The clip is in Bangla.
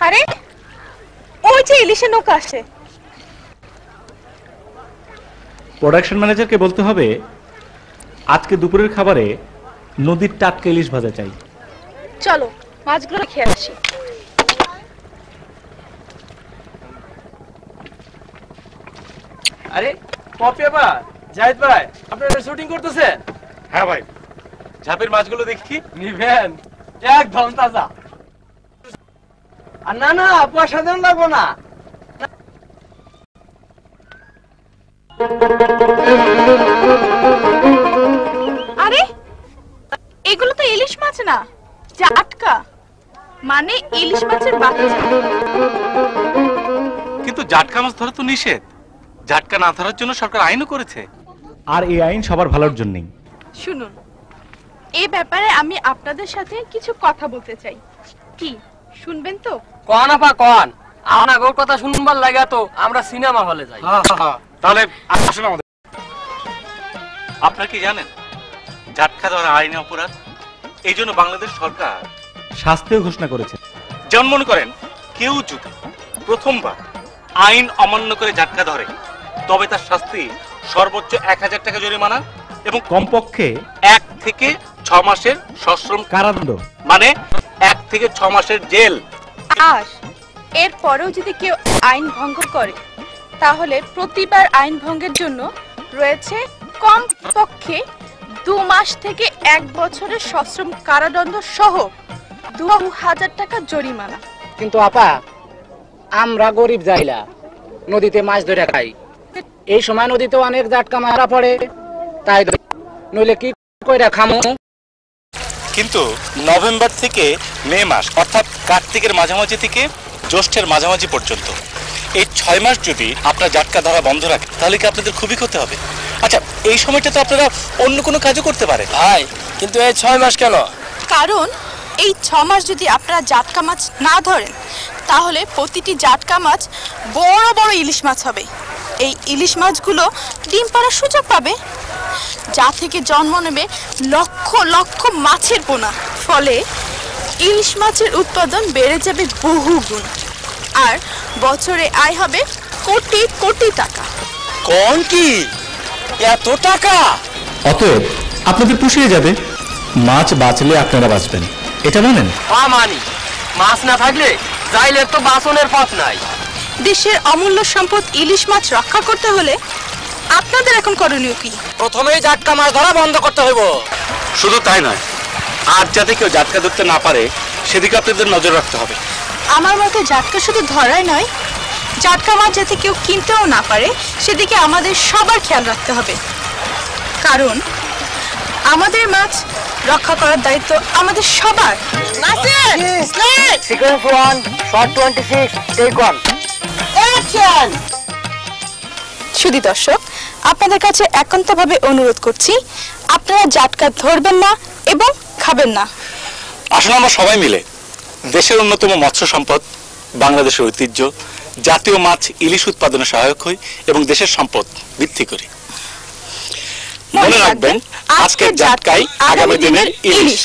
আরে ওই যে ইলিশের নৌকা আসে। প্রোডাকশন ম্যানেজারকে বলতে হবে আজকে দুপুরের খাবারে নদীর টাটকা ইলিশ ভাজা চাই। চলো মাছগুলো খেয়ে আসি। আরে পপিয়া জাহিদ ভাই আপনারা শুটিং করতেছেন? হ্যাঁ ভাই, ঝাপের মাছগুলো দেখি। নিবেন একদম তাজা। আর না না পয়সা দেন লাগবো না। আরে এগুলো তো ইলিশ মাছ না, জাটকা, মানে ইলিশ মাছের বাচ্চা। কিন্তু জাটকা মাছ ধরা তো নিষেধ। জাটকা না ধরার জন্য সরকার আইনও করেছে। আর এই আইন সবার ভালোর জন্যই। শুনুন, এই ব্যাপারে আমি আপনাদের সাথে কিছু কথা বলতে চাই। কি শুনবেন তো? কন আপা কন, আপনার কথা শুনবার লাগা তো আমরা সিনেমা হলে যাই। তাহলে আসুন আমাদের। আপনারা কি জানেন জাটকা ধরা আইনে অপরাধ? এই জন্য বাংলাদেশ সরকার শাস্তিও ঘোষণা করেছে। যেমন মনে করেন কেউ যদি প্রথমবার আইন অমান্য করে জাটকা ধরে তবে তার শাস্তি সর্বোচ্চ 1000 টাকা জরিমানা এবং কমপক্ষে 1 থেকে 6 মাসের সশ্রম কারাদণ্ড, মানে 1 থেকে 6 মাসের জেল। আর এরপরেও যদি কেউ আইন ভঙ্গ করে তাহলে প্রতিবার আইন ভঙ্গের জন্য রয়েছে কমপক্ষে 2 মাস থেকে 1 বছরের সশ্রম কারাদণ্ড সহ 2000 টাকা জরিমানা। কিন্তু আপা আমরা গরিব যাইলা নদীতে মাছ ধরে খাই, এই সময় নদীতে অনেক জাটকা মারা পড়ে, তাই নইলে কি কইরা খামু? কিন্তু নভেম্বর থেকে মে মাস অর্থাৎ কার্তিকের মাঝামাঝি থেকে জ্যৈষ্ঠের মাঝামাঝি পর্যন্ত এই 6 মাস যদি আপনারা জাটকা ধরা বন্ধ রাখেন তাহলে কি আপনাদের খুবই ক্ষতি হবে। আচ্ছা, এই সময়টা তো আপনারা অন্য কোনো কাজও করতে পারেন। ভাই কিন্তু এই 6 মাস কেন? কারণ এই 6 মাস যদি আপনারা জাটকা মাছ না ধরেন তাহলে প্রতিটি জাটকা মাছ বড় বড় ইলিশ মাছ হবে। এই ইলিশ মাছগুলো ডিম পাড়ার সুযোগ পাবে, যা থেকে জন্ম নেবে লক্ষ লক্ষ মাছের পোনা। ফলে ইলিশ মাছের উৎপাদন বেড়ে যাবে বহুগুণ, আর বছরে আয় হবে কোটি কোটি টাকা। কোন কি এত টাকা? অতএব আপনাদের পুষিয়ে যাবে। মাছ বাঁচলে আপনারা বাঁচবেন, এটা মানেন? মানি মাছ না থাকলে যাইলে তো বাঁচনের পথ নাই। দেশের অমূল্য সম্পদ ইলিশ মাছ রক্ষা করতে হলে আপনাদের এখন করণীয় কি? প্রথমেই জাটকা মাছ ধরা বন্ধ করতে হইব। শুধু তাই নয়, আর যাতে কেউ জাটকা ধরতে না পারে সেদিকে আপনাদের নজর রাখতে হবে। আমার মতে জাটকা শুধু ধরাই নয়, জাটকা মাছ যাতে কেউ কিনতেও না পারে সেদিকে আমাদের সবার খেয়াল রাখতে হবে। কারণ আমাদের মাছ রক্ষা করার দায়িত্ব আমাদের সবার। Sequence 1 shot 26 take 1 action. শুধু দর্শক, আপনাদের কাছে একান্তভাবে অনুরোধ করছি আপনারা জাটকা ধরবেন না এবং খাবেন না। আসলে আমরা সবাই মিলে দেশের অন্যতম মৎস্য সম্পদ বাংলাদেশের ঐতিহ্য জাতীয় মাছ ইলিশ উৎপাদনে সহায়ক হই এবং দেশের সম্পদ বৃদ্ধি করি। মনে রাখবেন, আজকের জাটকাই আগামী দিনের ইলিশ।